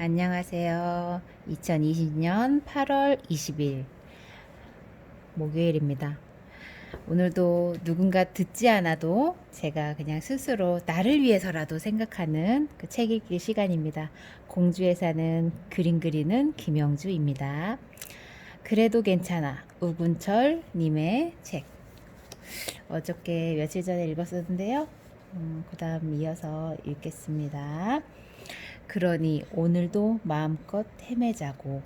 안녕하세요. 2020년 8월 20일 목요일입니다. 오늘도 누군가 듣지 않아도 제가 그냥 스스로 나를 위해서라도 생각하는 그 책 읽기 시간입니다. 공주에 사는 그림 그리는 김영주입니다. 그래도 괜찮아. 우군철 님의 책. 어저께 며칠 전에 읽었었는데요. 그 다음 이어서 읽겠습니다. 그러니 오늘도 마음껏 헤매자고.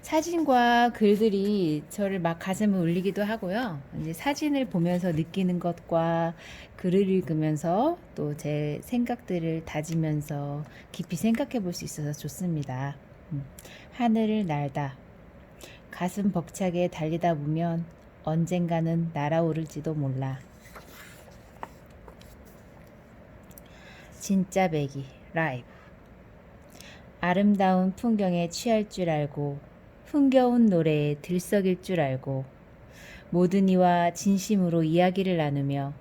사진과 글들이 저를 막 가슴을 울리기도 하고요. 이제 사진을 보면서 느끼는 것과 글을 읽으면서 또 제 생각들을 다지면서 깊이 생각해 볼 수 있어서 좋습니다. 하늘을 날다. 가슴 벅차게 달리다 보면 언젠가는 날아오를지도 몰라. 진짜 배기 라이브. 아름다운 풍경에 취할 줄 알고 흥겨운 노래에 들썩일 줄 알고 모든 이와 진심으로 이야기를 나누며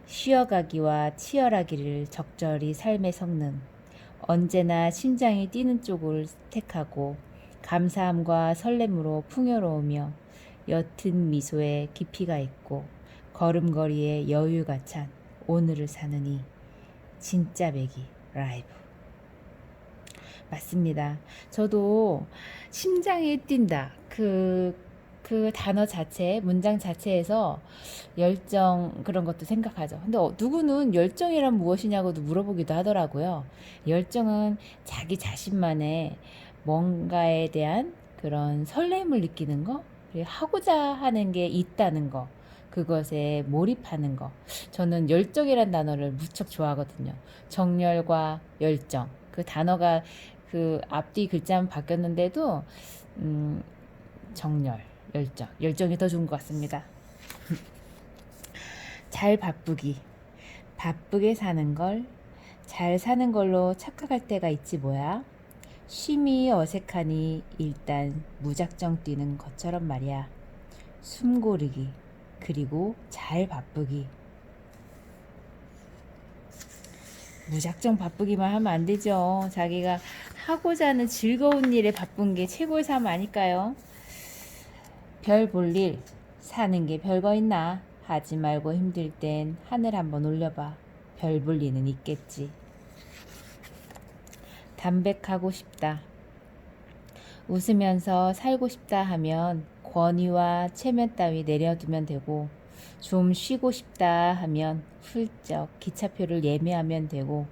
쉬어가기와 치열하기를 적절히 삶의 성능, 언제나 심장이 뛰는 쪽을 택하고 감사함과 설렘으로 풍요로우며 옅은 미소에 깊이가 있고 걸음걸이에 여유가 찬 오늘을 사느니 진짜 배기 라이브. 맞습니다. 저도 심장이 뛴다. 그 단어 자체, 문장 자체에서 열정 그런 것도 생각하죠. 근데 누구는 열정이란 무엇이냐고도 물어보기도 하더라고요. 열정은 자기 자신만의 뭔가에 대한 그런 설렘을 느끼는 거, 그리고 하고자 하는 게 있다는 거, 그것에 몰입하는 거. 저는 열정이란 단어를 무척 좋아하거든요. 정열과 열정. 그 단어가 그 앞뒤 글자만 바뀌었는데도 정열, 열정이 더 좋은 것 같습니다. 잘 바쁘기, 바쁘게 사는 걸 잘 사는 걸로 착각할 때가 있지 뭐야. 쉼이 어색하니 일단 무작정 뛰는 것처럼 말이야. 숨 고르기, 그리고 잘 바쁘기. 무작정 바쁘기만 하면 안 되죠. 자기가 하고자 하는 즐거운 일에 바쁜 게 최고의 삶 아닐까요? 별 볼 일, 사는 게 별거 있나? 하지 말고 힘들 땐 하늘 한번 올려봐. 별 볼 일은 있겠지. 담백하고 싶다. 웃으면서 살고 싶다 하면 권위와 체면 따위 내려두면 되고, 좀 쉬고 싶다 하면 훌쩍 기차표를 예매하면 되고,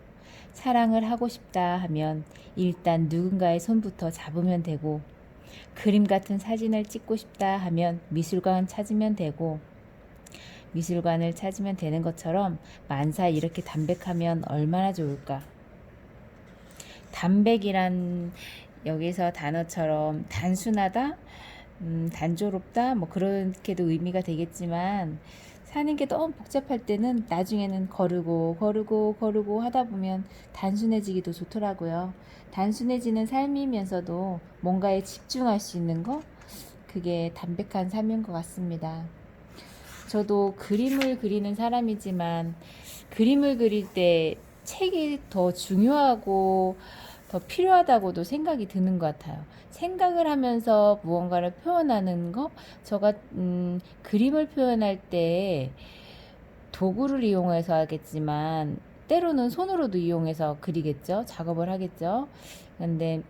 사랑을 하고 싶다 하면 일단 누군가의 손부터 잡으면 되고, 그림 같은 사진을 찍고 싶다 하면 미술관 찾으면 되고, 미술관을 찾으면 되는 것처럼 만사 이렇게 담백하면 얼마나 좋을까. 담백이란 여기서 단어처럼 단순하다, 단조롭다, 뭐 그렇게도 의미가 되겠지만 사는 게 너무 복잡할 때는 나중에는 거르고 하다 보면 단순해지기도 좋더라고요. 단순해지는 삶이면서도 뭔가에 집중할 수 있는 거, 그게 담백한 삶인 것 같습니다. 저도 그림을 그리는 사람이지만 그림을 그릴 때 책이 더 중요하고 더 필요하다고도 생각이 드는 것 같아요. 생각을 하면서 무언가를 표현하는 거, 저가 그림을 표현할 때 도구를 이용해서 하겠지만 때로는 손으로도 이용해서 그리겠죠. 작업을 하겠죠. 근데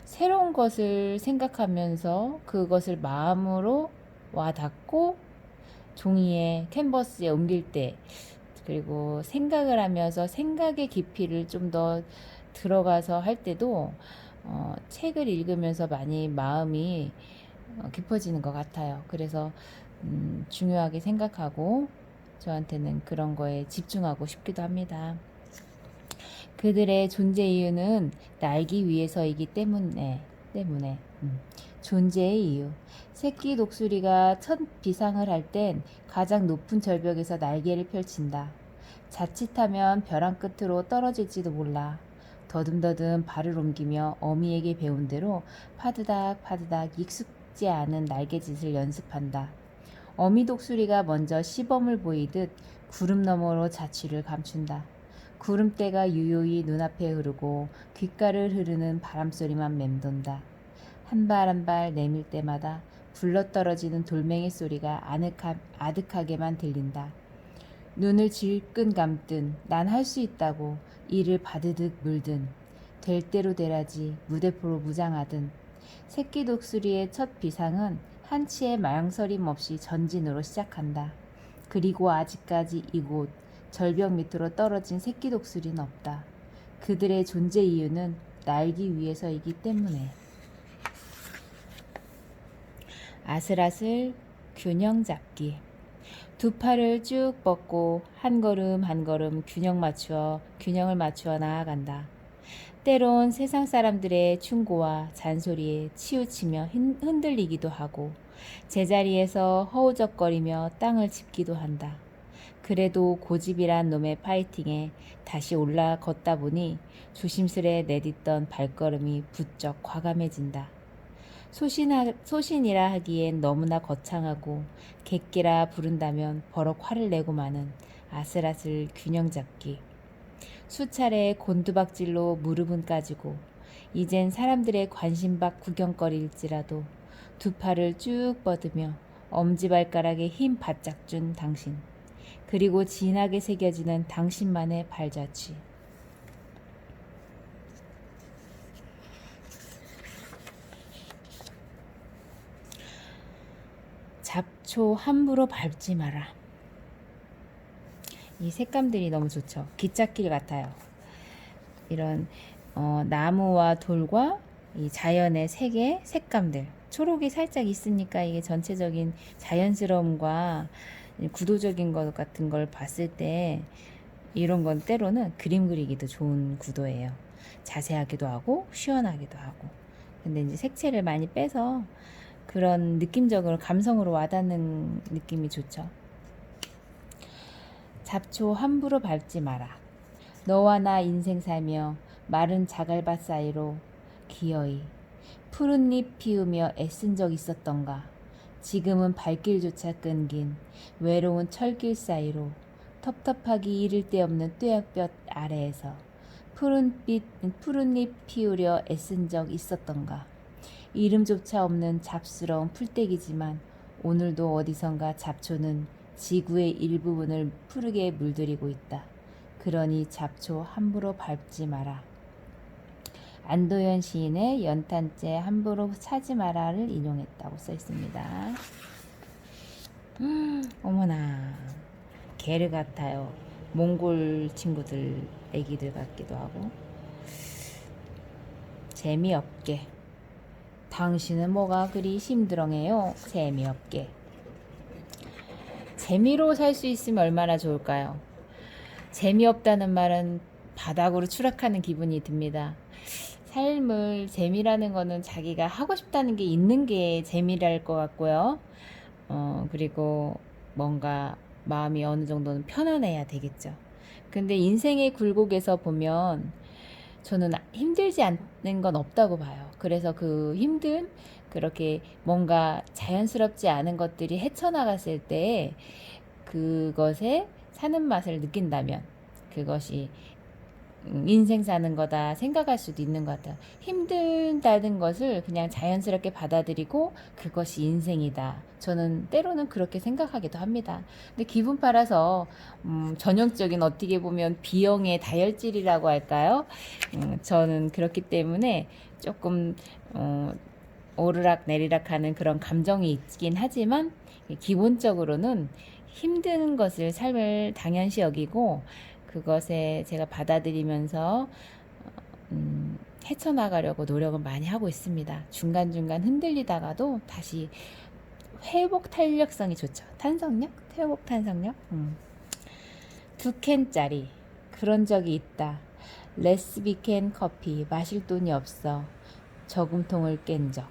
새로운 것을 생각하면서 그것을 마음으로 와닿고 종이에 캔버스에 옮길 때, 그리고 생각을 하면서 생각의 깊이를 좀 더 들어가서 할 때도 책을 읽으면서 많이 마음이 깊어지는 것 같아요. 그래서 중요하게 생각하고 저한테는 그런 거에 집중하고 싶기도 합니다. 그들의 존재 이유는 날기 위해서이기 때문에. 존재의 이유. 새끼 독수리가 첫 비상을 할 땐 가장 높은 절벽에서 날개를 펼친다. 자칫하면 벼랑 끝으로 떨어질지도 몰라. 더듬더듬 발을 옮기며 어미에게 배운 대로 파드닥 익숙지 않은 날개짓을 연습한다. 어미 독수리가 먼저 시범을 보이듯 구름 너머로 자취를 감춘다. 구름대가 유유히 눈앞에 흐르고 귓가를 흐르는 바람소리만 맴돈다. 한 발 한 발 내밀 때마다 굴러떨어지는 돌멩이 소리가 아득하게만 들린다. 눈을 질끈 감든 난 할 수 있다고 이를 바드득 물든 될 대로 되라지 무대포로 무장하든 새끼 독수리의 첫 비상은 한치의 망설임 없이 전진으로 시작한다. 그리고 아직까지 이곳 절벽 밑으로 떨어진 새끼 독수리는 없다. 그들의 존재 이유는 날기 위해서이기 때문에. 아슬아슬 균형 잡기. 두 팔을 쭉 뻗고 한 걸음 한 걸음 균형을 맞추어 나아간다. 때론 세상 사람들의 충고와 잔소리에 치우치며 흔들리기도 하고 제자리에서 허우적거리며 땅을 짚기도 한다. 그래도 고집이란 놈의 파이팅에 다시 올라 걷다 보니 조심스레 내딛던 발걸음이 부쩍 과감해진다. 소신이라 하기엔 너무나 거창하고 객기라 부른다면 버럭 화를 내고 마는 아슬아슬 균형 잡기. 수차례 곤두박질로 무릎은 까지고 이젠 사람들의 관심받 구경거리일지라도 두 팔을 쭉 뻗으며 엄지발가락에 힘 바짝 준 당신. 그리고 진하게 새겨지는 당신만의 발자취. 잡초 함부로 밟지 마라. 이 색감들이 너무 좋죠. 기찻길 같아요. 이런 나무와 돌과 이 자연의 색의 색감들. 초록이 살짝 있으니까 이게 전체적인 자연스러움과 구도적인 것 같은 걸 봤을 때 이런 건 때로는 그림 그리기도 좋은 구도예요. 자세하기도 하고 시원하기도 하고. 근데 이제 색채를 많이 빼서 그런 느낌적으로 감성으로 와닿는 느낌이 좋죠. 잡초 함부로 밟지 마라. 너와 나 인생 살며 마른 자갈밭 사이로 기어이 푸른 잎 피우며 애쓴 적 있었던가. 지금은 발길조차 끊긴 외로운 철길 사이로 텁텁하기 이를 데 없는 뙤약볕 아래에서 푸른 잎 피우려 애쓴 적 있었던가. 이름조차 없는 잡스러운 풀떼기지만 오늘도 어디선가 잡초는 지구의 일부분을 푸르게 물들이고 있다. 그러니 잡초 함부로 밟지 마라. 안도현 시인의 연탄재 함부로 차지 마라를 인용했다고 써 있습니다. 어머나, 게르 같아요. 몽골 친구들, 애기들 같기도 하고. 재미없게. 당신은 뭐가 그리 힘들어해요? 재미없게. 재미로 살 수 있으면 얼마나 좋을까요? 재미없다는 말은 바닥으로 추락하는 기분이 듭니다. 삶을 재미라는 거는 자기가 하고 싶다는 게 있는 게 재미랄 것 같고요. 그리고 뭔가 마음이 어느 정도는 편안해야 되겠죠. 근데 인생의 굴곡에서 보면 저는 힘들지 않는 건 없다고 봐요. 그래서 그 힘든 그렇게 뭔가 자연스럽지 않은 것들이 헤쳐나갔을 때 그것에 사는 맛을 느낀다면 그것이 인생 사는 거다 생각할 수도 있는 것 같아요. 힘들다는 것을 그냥 자연스럽게 받아들이고 그것이 인생이다. 저는 때로는 그렇게 생각하기도 합니다. 근데 기분 팔아서 전형적인 어떻게 보면 B형의 다혈질이라고 할까요? 저는 그렇기 때문에 조금 오르락 내리락 하는 그런 감정이 있긴 하지만 기본적으로는 힘든 것을 삶을 당연시 여기고 그것에 제가 받아들이면서 헤쳐나가려고 노력을 많이 하고 있습니다. 중간중간 흔들리다가도 다시 회복 탄력성이 좋죠. 탄성력? 회복 탄성력? 2캔짜리 그런 적이 있다. 레스비캔 커피 마실 돈이 없어 저금통을 깬 적.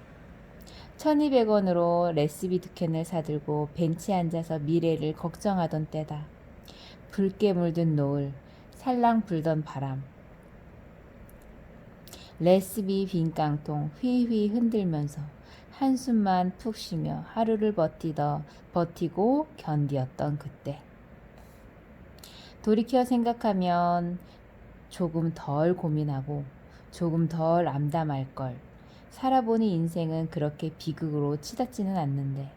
1200원으로 레시피 2캔을 사들고 벤치에 앉아서 미래를 걱정하던 때다. 붉게 물든 노을, 살랑 불던 바람. 레시피 빈 깡통 휘휘 흔들면서 한숨만 푹 쉬며 하루를 버티고 견디었던 그때. 돌이켜 생각하면 조금 덜 고민하고 조금 덜 암담할 걸. 살아보니 인생은 그렇게 비극으로 치닫지는 않는데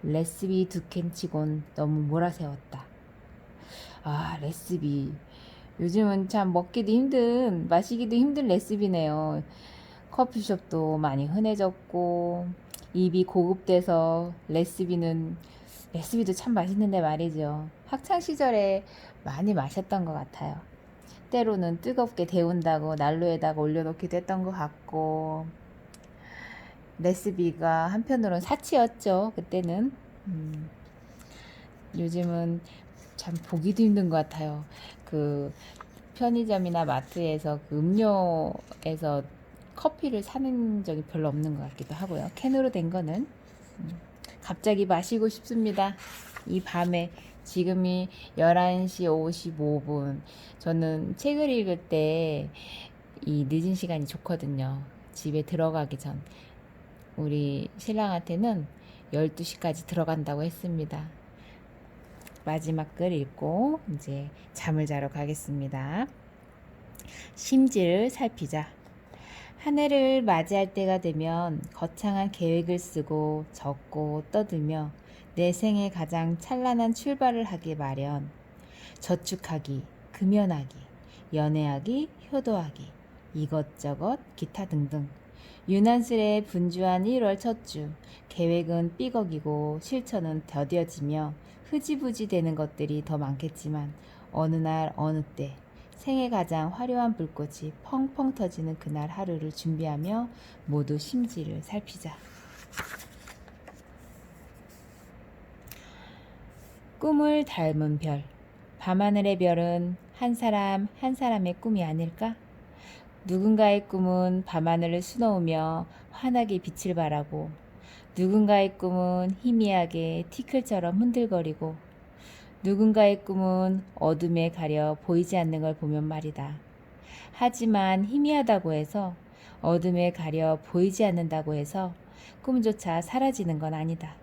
레시피 두 캔 치곤 너무 몰아세웠다. 아, 레시피. 요즘은 참 먹기도 힘든, 마시기도 힘든 레시피네요. 커피숍도 많이 흔해졌고, 입이 고급돼서 레시피도 참 맛있는데 말이죠. 학창 시절에 많이 마셨던 것 같아요. 때로는 뜨겁게 데운다고 난로에다가 올려놓기도 했던 것 같고, 레시피가 한편으로는 사치였죠, 그때는. 음, 요즘은 참 보기도 힘든 것 같아요. 그 편의점이나 마트에서 그 음료에서 커피를 사는 적이 별로 없는 것 같기도 하고요. 캔으로 된 거는 갑자기 마시고 싶습니다. 이 밤에 지금이 11시 55분. 저는 책을 읽을 때 이 늦은 시간이 좋거든요. 집에 들어가기 전. 우리 신랑한테는 12시까지 들어간다고 했습니다. 마지막 글 읽고 이제 잠을 자러 가겠습니다. 심지를 살피자. 한 해를 맞이할 때가 되면 거창한 계획을 쓰고 적고 떠들며 내 생에 가장 찬란한 출발을 하기 마련. 저축하기, 금연하기, 연애하기, 효도하기, 이것저것 기타 등등. 유난스레 분주한 1월 첫 주. 계획은 삐걱이고 실천은 더뎌지며 흐지부지 되는 것들이 더 많겠지만 어느 날 어느 때 생애 가장 화려한 불꽃이 펑펑 터지는 그날 하루를 준비하며 모두 심지를 살피자. 꿈을 닮은 별. 밤하늘의 별은 한 사람 한 사람의 꿈이 아닐까? 누군가의 꿈은 밤하늘을 수놓으며 환하게 빛을 발하고 누군가의 꿈은 희미하게 티끌처럼 흔들거리고 누군가의 꿈은 어둠에 가려 보이지 않는 걸 보면 말이다. 하지만 희미하다고 해서 어둠에 가려 보이지 않는다고 해서 꿈조차 사라지는 건 아니다.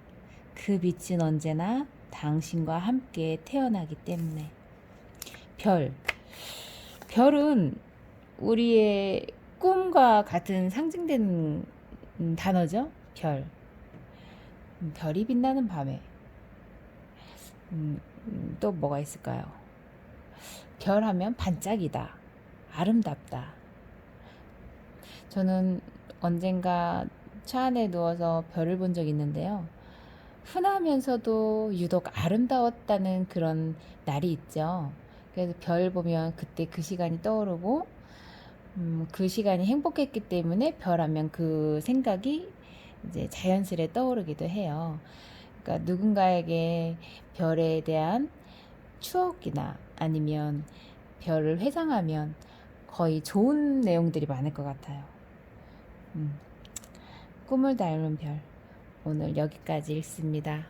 그 빛은 언제나 당신과 함께 태어나기 때문에. 별. 별은 우리의 꿈과 같은 상징되는 단어죠. 별. 별이 빛나는 밤에. 또 뭐가 있을까요? 별 하면 반짝이다. 아름답다. 저는 언젠가 차 안에 누워서 별을 본 적이 있는데요. 흔하면서도 유독 아름다웠다는 그런 날이 있죠. 그래서 별 보면 그때 그 시간이 떠오르고 그 시간이 행복했기 때문에 별 하면 그 생각이 이제 자연스레 떠오르기도 해요. 그러니까 누군가에게 별에 대한 추억이나 아니면 별을 회상하면 거의 좋은 내용들이 많을 것 같아요. 꿈을 닮은 별. 오늘 여기까지 읽습니다.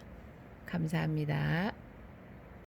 감사합니다.